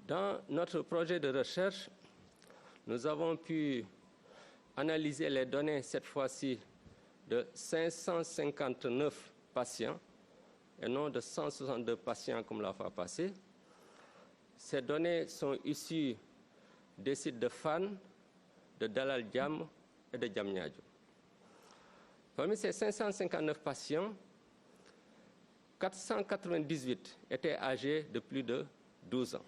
Dans notre projet de recherche, nous avons pu analyser les données, cette fois-ci, de 559 patients et non de 162 patients comme la fois passée. Ces données sont issues des sites de Fann, de Dalal Jamm et de Diamniadio. Parmi ces 559 patients, 498 étaient âgés de plus de 12 ans.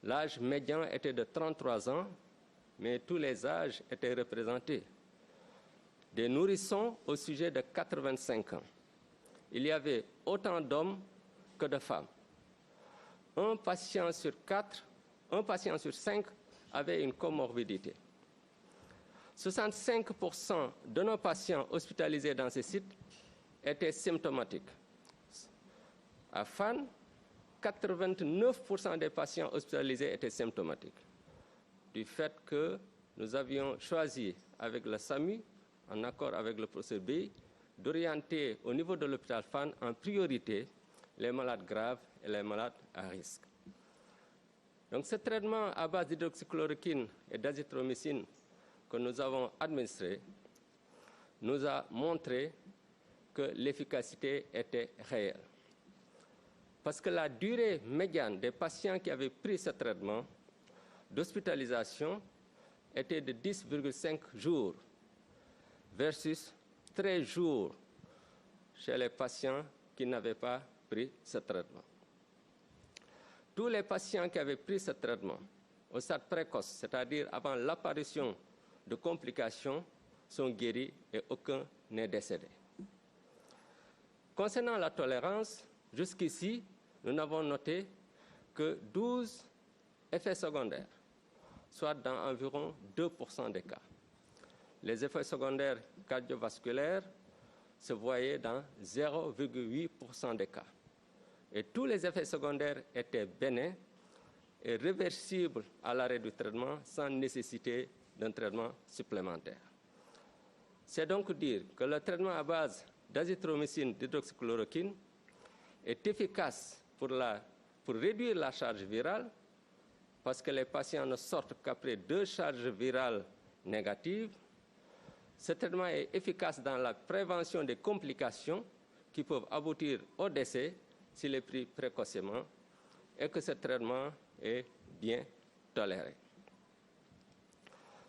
L'âge médian était de 33 ans, mais tous les âges étaient représentés. Des nourrissons au sujet de 85 ans. Il y avait autant d'hommes que de femmes. Un patient sur 5 avait une comorbidité. 65% de nos patients hospitalisés dans ces sites étaient symptomatiques. À Fann, 89% des patients hospitalisés étaient symptomatiques. Du fait que nous avions choisi avec le SAMU, en accord avec le professeur Bey, d'orienter au niveau de l'hôpital Fann en priorité les malades graves et les malades à risque. Donc ce traitement à base d'hydroxychloroquine et d'azithromycine que nous avons administré nous a montré que l'efficacité était réelle. Parce que la durée médiane des patients qui avaient pris ce traitement d'hospitalisation était de 10,5 jours versus 13 jours chez les patients qui n'avaient pas pris ce traitement. Tous les patients qui avaient pris ce traitement au stade précoce, c'est-à-dire avant l'apparition de complications, sont guéris et aucun n'est décédé. Concernant la tolérance, jusqu'ici, nous n'avons noté que 12 effets secondaires, soit dans environ 2% des cas. Les effets secondaires cardiovasculaires se voyaient dans 0,8% des cas. Et tous les effets secondaires étaient bénins et réversibles à l'arrêt du traitement sans nécessité d'un traitement supplémentaire. C'est donc dire que le traitement à base d'azithromycine, d'hydroxychloroquine est efficace pour réduire la charge virale parce que les patients ne sortent qu'après 2 charges virales négatives. Ce traitement est efficace dans la prévention des complications qui peuvent aboutir au décès s'il est pris précocement et que ce traitement est bien toléré.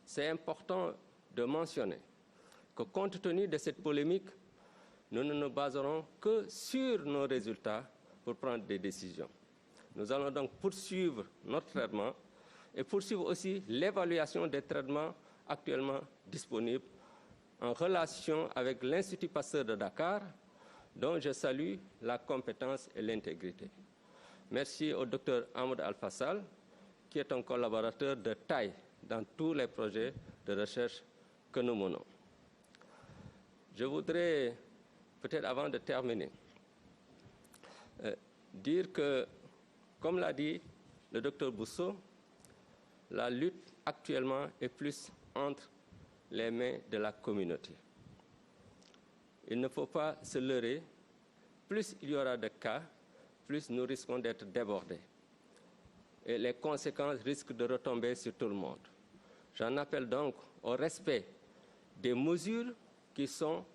C'est important de mentionner que compte tenu de cette polémique, nous ne nous baserons que sur nos résultats pour prendre des décisions. Nous allons donc poursuivre notre traitement et poursuivre aussi l'évaluation des traitements actuellement disponibles en relation avec l'Institut Pasteur de Dakar, dont je salue la compétence et l'intégrité. Merci au Dr Ahmed Al-Fassal, qui est un collaborateur de taille dans tous les projets de recherche que nous menons. Je voudrais, peut-être avant de terminer, dire que, comme l'a dit le Dr Bousso, la lutte actuellement est plus entre les mains de la communauté. Il ne faut pas se leurrer. Plus il y aura de cas, plus nous risquons d'être débordés. Et les conséquences risquent de retomber sur tout le monde. J'en appelle donc au respect des mesures qui sont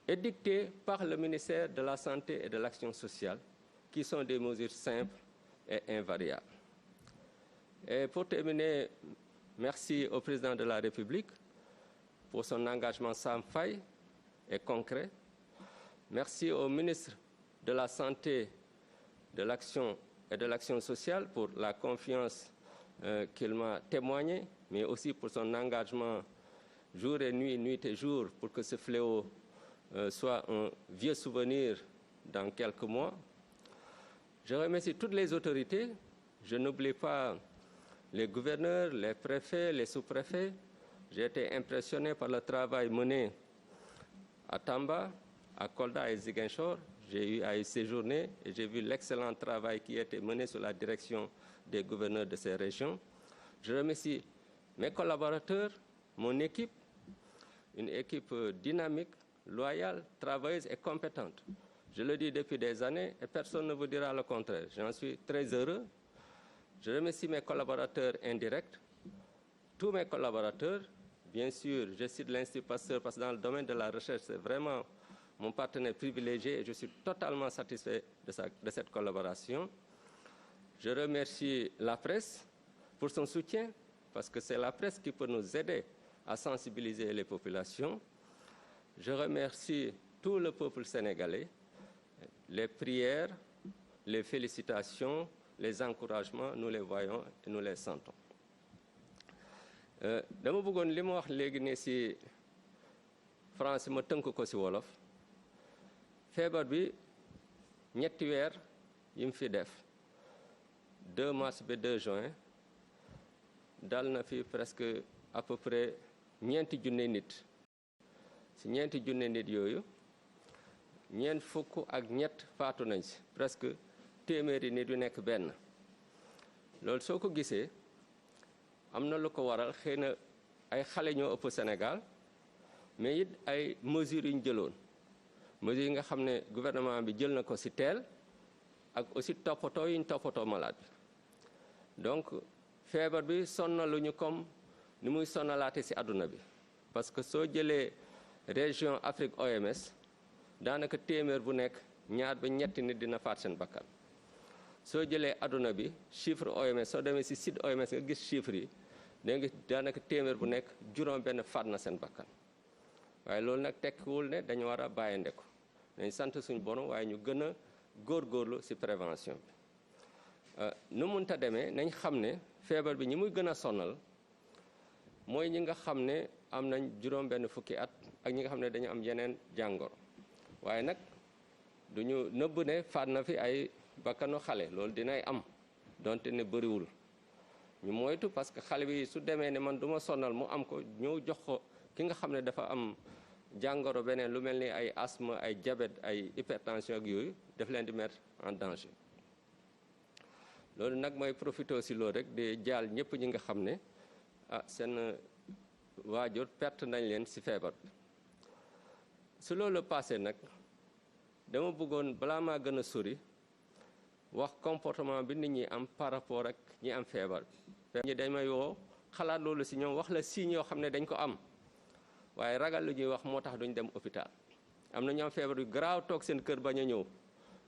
édictées par le ministère de la Santé et de l'Action sociale, qui sont des mesures simples et invariables. Et pour terminer, merci au président de la République pour son engagement sans faille et concret. Merci au ministre de la Santé, de l'Action et de l'Action sociale pour la confiance qu'il m'a témoignée, mais aussi pour son engagement jour et nuit, nuit et jour, pour que ce fléau soit un vieux souvenir dans quelques mois. Je remercie toutes les autorités. Je n'oublie pas les gouverneurs, les préfets, les sous-préfets. J'ai été impressionné par le travail mené à Tamba, à Kolda et Ziguinchor. J'ai eu à y séjourner et j'ai vu l'excellent travail qui a été mené sous la direction des gouverneurs de ces régions. Je remercie mes collaborateurs, mon équipe, une équipe dynamique, loyale, travailleuse et compétente. Je le dis depuis des années et personne ne vous dira le contraire. J'en suis très heureux. Je remercie mes collaborateurs indirects, tous mes collaborateurs. Bien sûr, je cite l'Institut Pasteur parce que dans le domaine de la recherche, c'est vraiment mon partenaire privilégié et je suis totalement satisfait de cette collaboration. Je remercie la presse pour son soutien, parce que c'est la presse qui peut nous aider à sensibiliser les populations. Je remercie tout le peuple sénégalais, les prières, les félicitations, les encouragements, nous les voyons et nous les sentons. dama bëggoon li ma wax léegi ne ci français ma tënk ko ci wolof feebar bi ñetti weer yi mu fi def 2 mars ba 2 juin dal na fi presque à peu près ñeenti junne nit ci ñeenti junne nit yooyu ñeent fukk ak ñett faatu nañ ci presque téeméeri nit yu nekk benn loolu soo ko gisee am na lu ko waral xëy na ay xale ñoo ëpp Sénégal mais it ay mesures yu ñu jëloon mesures yi nga xam ne gouvernement bi jël na ko ci teel ak aussi toppatoo yu ñu toppatoo malade bi donc feebar bi sonnaluñu comme ni muy sonnalaate ci àdduna bi parce que soo jëlee région Afrique OMS daanaka téeméer bu nekk ñaar ba ñetti nit dina faat seen bakkan soo jëlee àdduna bi chiffre OMS soo demee ci site OMS nga gis chiffre yi da nga daanaka téeméer bu nekk juróom benn faat na seen bakkan waaye loolu nag tekkiwul ne dañu war a bàyyande ko dañ sant suñu borom waaye ñu gën a góorgóorlu ci prévention bi nu munta demee nañ xam ne feebar bi ñi muy gën a sonal mooy ñi nga xam ne am nañ juróom benn fukki at ak ñi nga xam ne dañu am yeneen jàngoro waaye nag duñu nëbb ne faat na fi ay bakkanu xale loolu dinay am donte ne bëriwul ñu moytu parce que xale bi su demee ne man duma sonal mu am ko ñëw jox ko ki nga xam ne dafa am jàngoro beneen lu mel ni ay asthme ay diabète ay hypertension ak yooyu daf leen di mettre en danger loolu nag mooy profité aussi loolu rek di jaal ñëpp ñi nga xam ne seen waajur perte nañ leen ci feebar bi su loolu passé nag dama bëggoon balaa maa gën a sori wax comportement bi nit ñi am par rapport ak ñi am feebar bi ñi dañ may woo xalaat loolu ci ñoom wax la signes yoo xam ne dañ ko am waaye ragal lu ñuy wax moo tax duñ dem hôpital am na ñoo am feebar yu garaaw toog seen kër bañ a ñëw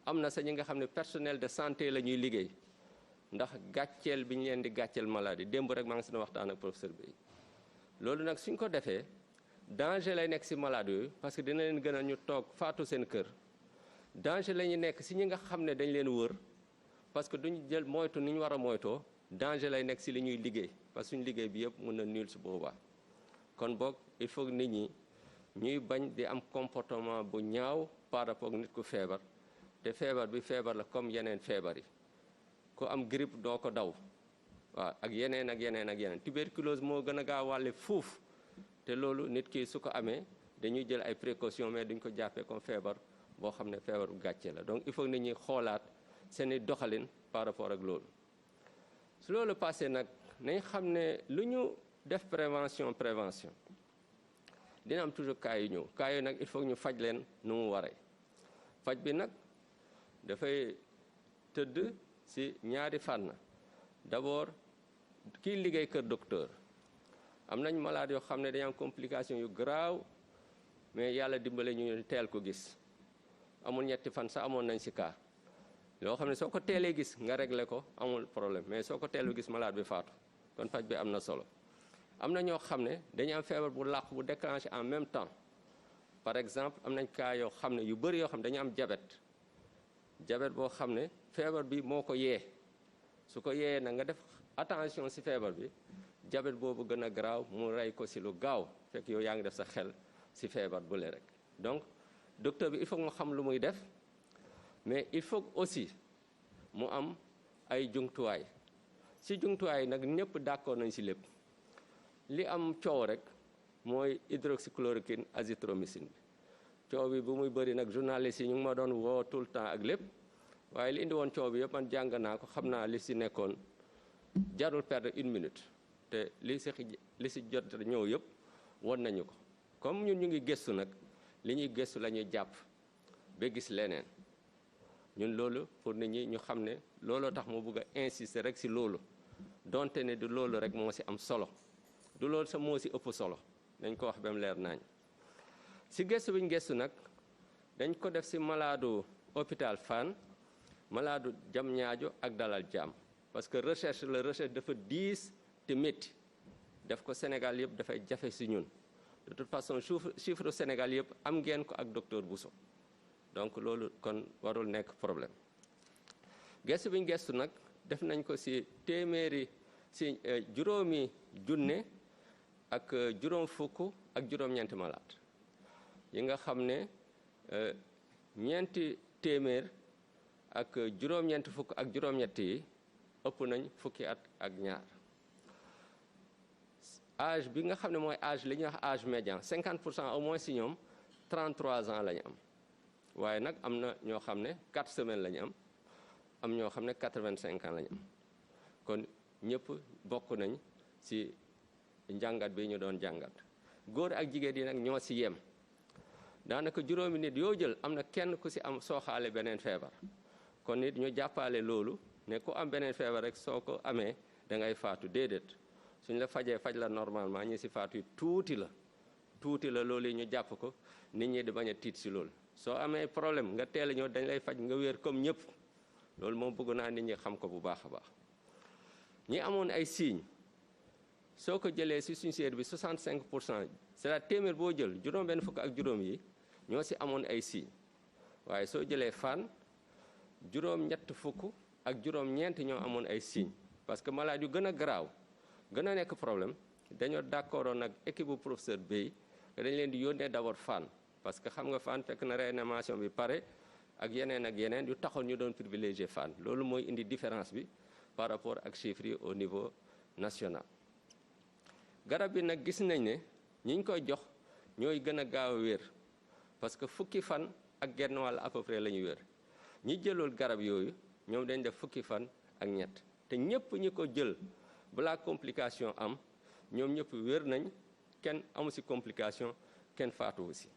am na sa ñi nga xam ne personnel de santé la ñuy liggéey ndax gàcceel bi ñu leen di gàcceel maladie démb rek maa ngi si waxtaan ak professeur bi loolu nag suñ ko defee danger lay nekk ci malade yooyu parce que dina leen gën a ñu toog faatu seen kër danger la ñu nekk ci ñi nga xam ne dañ leen wër parce que duñu jël moytu ni ñu war a moytoo danger lay nekk ci li ñuy liggéey parce que suñu liggéey bi yëpp mën na nul ci boobaa kon boog il faut que nit ñi ñuy bañ di am comportement bu ñaaw par rapport ak nit ku feebar te feebar bi feebar la comme yeneen feebar yi ku am grippe doo ko daw waaw ak yeneen ak yeneen ak yeneen tuberculose moo gën a gaaw wàlle fuuf te loolu nit ki su ko amee dañuy jël ay précautions mais duñ ko jàppee comme feebar boo xam ne feebar bu gàcce la donc il faut que nit ñi xoolaat seeni doxalin par rapport ak loolu su loolu passé nag nañ xam ne lu ñu def prévention dina am toujours cas yu ñëw cas yu nag il faut que ñu faj leen nu mu waree faj bi nag dafay tëdd ci ñaari fànn d'abord kiy liggéey kër docteur am nañ malade yoo xam ne dañu am complication yu graaw mais yàlla dimbale ñu teel ko gis amul ñetti fan sax amoon nañ ci cas loo xam ne soo ko teelee gis nga régler ko amul problème mais soo ko teelu gis malade bi faatu kon faj bi am na solo am na ñoo xam ne dañu am feebar bu làqu bu déclenché en même temps par exemple am nañ cas yoo xam ne yu bëri yoo xam ne dañu am diabète boo xam ne feebar bi moo ko yee su ko yee na nga def attention ci feebar bi diabète boobu gën a garaaw mu rey ko ci lu gaaw fekk yow yaa ngi def sa xel ci feebar bu le rek donc docteur bi il faut nga xam lu muy def mais il faut aussi mu am ay jumtuwaay ci jumtuwaay nag ñëpp d'accord nañ ci lépp li am coow rek mooy hydroxychloroquine azithromycine bi coow bi bu muy bëri nag journaliste yi ñu ngi ma doon woo tout le temps ak lépp waaye li indi woon coow bi yëpp man jàng naa ko xam naa li ci nekkoon jarul perdre 1 minute te li ci jot ñëw yëpp won nañu ko comme ñun ñu ngi gëstu nag li ñuy gëstu la ñuy jàpp ba gis leneen ñun loolu pour nit ñi ñu xam ne looloo tax mu bëgg a insister rek ci loolu donte ne du loolu rek moo ci am solo du loolu sax moo ci ëpp solo dañ ko wax ba mu leer nañ ci gëstu bi ñu gëstu nag dañ ko def ci maladu hôpital Fann maladu Diamniadio ak Dalal Jàmm parce que recherche dafa diis te métti def ko Sénégal yëpp dafay jafe ci ñun de toute façon chiffre Sénégal yëpp am ngeen ko ak docteur Bousso donc loolu kon warul nekk problème gëstu bi ñu gëstu nag def nañ ko ci téeméeri ci juróomi junne ak juróom fukk ak juróom-ñeenti malade yi nga xam ne ñeenti téeméer ak juróom-ñeenti fukk ak juróom-ñett yi ëpp nañ fukki at ak ñaar âge bi nga xam ne mooy âge li ñuy wax âge médian 50% au moins ci ñoom 33 ans la ñu am waaye nag am na ñoo xam ne 4 semaines la ñu am ñoo xam ne 85 ans la ñu am kon ñëpp bokk nañ ci njàngat bi ñu doon jàngat góor ak jigéen yi nag ñoo ci yem daanaka juróomi nit yoo jël am na kenn ku ci am sooxaale beneen feebar kon nit ñu jàppale loolu ne ku am beneen feebar rek soo ko amee da ngay faatu déedéet suñ la fajee faj la normalement ñi ci faatu yi tuuti la loolu yi ñu jàpp ko nit ñi di bañ a tiit ci loolu soo amee problème nga teel a ñëw dañ lay faj nga wér comme ñëpp loolu moom bëgg naa nit ñi xam ko bu baax a baax ñi amoon ay signes soo ko jëlee ci suñu série bi 65% c'est-à-dire téeméer boo jël juróom-benn fukk ak juróom yi ñoo ci amoon ay signes waaye soo jëlee Fann juróom-ñett fukk ak juróom-ñeent ñoo amoon ay signes parce que malade yu gën a garaaw gën a nekk problème dañoo d'accordoon nag équipe bu professeur Bey dañ leen di yónnee d'abord Fann parce que xam nga Fann fekk na réanimation bi pare ak yeneen yu taxoon ñu doon privilégier Fann loolu mooy indi différence bi par rapport ak chiffres yi au niveau national. garab bi nag gis nañ ne ñi ñu koy jox ñooy gën a gaaw a wér parce que fukki fan ak genn wàll à peu près la ñu wér ñi jëlul garab yooyu ñoom dañ def fukki fan ak ñett te ñëpp ñi ko jël balaa complication am ñoom ñëpp wér nañ kenn amu ci complication kenn faatu aussi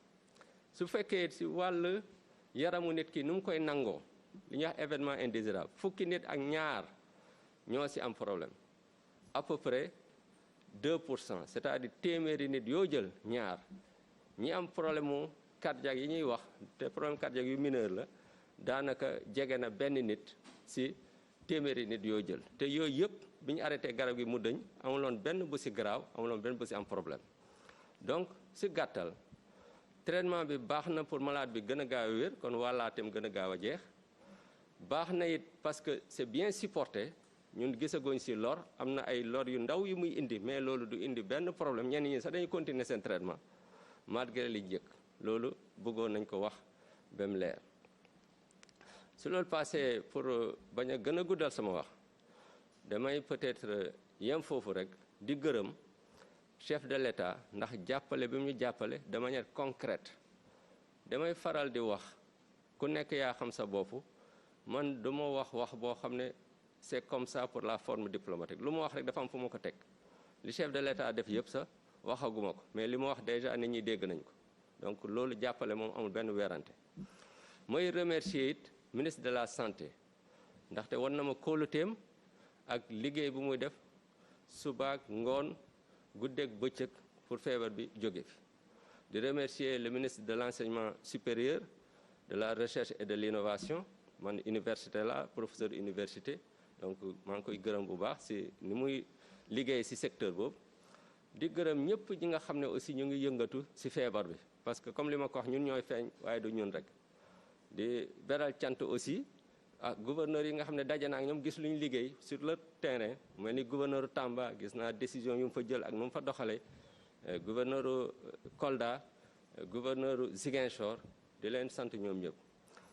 su fekkee ci wàll yaramu nit ki nu mu koy nangoo li ñuy wax événement indésirable fukki nit ak ñaar ñoo ci am problème à peu près 2%, c'est-à-dire téeméeri nit yoo jël ñaar ñi am problème mu cardiaque yi ñuy wax te problème cardiaque yu mineur la daanaka jege na benn nit ci téeméeri nit yoo jël te yooyu yëpp bi ñu arrêté garab gi mu dëñ amuloon benn bu ci garaaw amuloon benn bu ci am problème donc ci gàttal traitement bi baax na pour malade bi gën a gaaw a wér kon wàllaateem gën a gaaw a jeex baax na it parce que c'est bien supporté ñun gisaguñ ci lor am na ay lor yu ndaw yu muy indi mais loolu du indi benn problème ñenn ñi sax dañuy continuer seen traitement malgré li jëkk loolu bëggoon nañ ko wax ba mu leer su loolu passé pour bañ a gën a guddal sama wax damay peut-être yem foofu rek di gërëm chef de l'État ndax jàppale bi mu ñu jàppale de manière concrète damay faral di wax ku nekk yaa xam sa bopp man du ma wax boo xam ne c'est comme ça pour la forme diplomatique lu ma wax rek dafa am fu ma ko teg li chef de l'État def yëpp sax waxaguma ko mais li ma wax déjà nit ñi dégg nañ ko donc loolu jàppale moom amul benn werante mooy remercier it ministre de la santé ndaxte war na ma kóoluteem ak liggéey bu muy def subaak ngoon guddeeg bëccëg pour feebar bi jóge fi di remercier le ministre de l'enseignement supérieur de la recherche et de l'innovation man université la professeur université donc maa ngi koy gërëm bu baax ci ni muy liggéey ci secteur boobu di gërëm ñëpp ñi nga xam ne aussi ñu ngi yëngatu ci feebar bi parce que comme li ma ko wax ñun ñooy feeñ waaye du ñun rek di beral cant aussi ak gouverneur yi nga xam ne daje naa ak ñoom gis lu ñu liggéey sur le terrain mel ni gouverneur Tamba gis naa décision yu mu fa jël ak nu mu fa doxalee gouverneur Kolda gouverneur Ziguinchor di leen sant ñoom ñëpp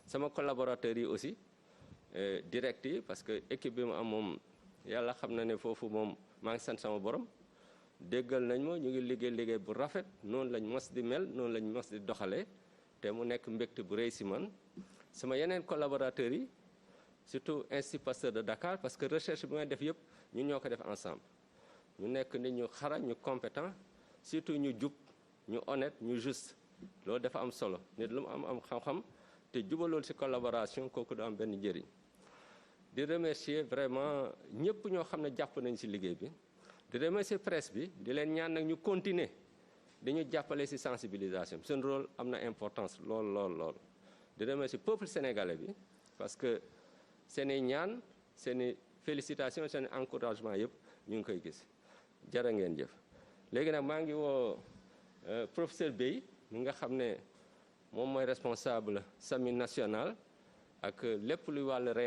sama collaborateurs yi aussi direct yi parce que équipe bi mu am moom yàlla xam na ne foofu moom maa ngi sant sama borom déggal nañ ma ñu ngi liggéey bu rafet noonu lañ mos di mel noonu lañ mos di doxalee te mu nekk mbégte bu rëy ci man sama yeneen collaborateurs yi surtout Institut Pasteur de Dakar parce que recherche bi may def yëpp ñun ñoo ko def ensemble ñu nekk nit ñu xarañ ñu compétent surtout ñu jub ñu honnête ñu juste loolu dafa am solo nit lu mu am xam-xam te jubalool ci collaboration kooku du am benn njëriñ di remercier vraiment ñëpp ñoo xam ne jàpp nañ ci liggéey bi di remercier presse bi di leen ñaan nag ñu continuer dañu jàppale ci sensibilisation seen rôle am na importance lool di remercier peuple sénégalais bi parce que seeni ñaan seeni félicitations seeni encouragement yëpp ñu ngi koy gis jërë ngeen jëf léegi nag maa ngi woo professeur Bey mi nga xam ne moom mooy responsable SAMU national ak lépp luy wàll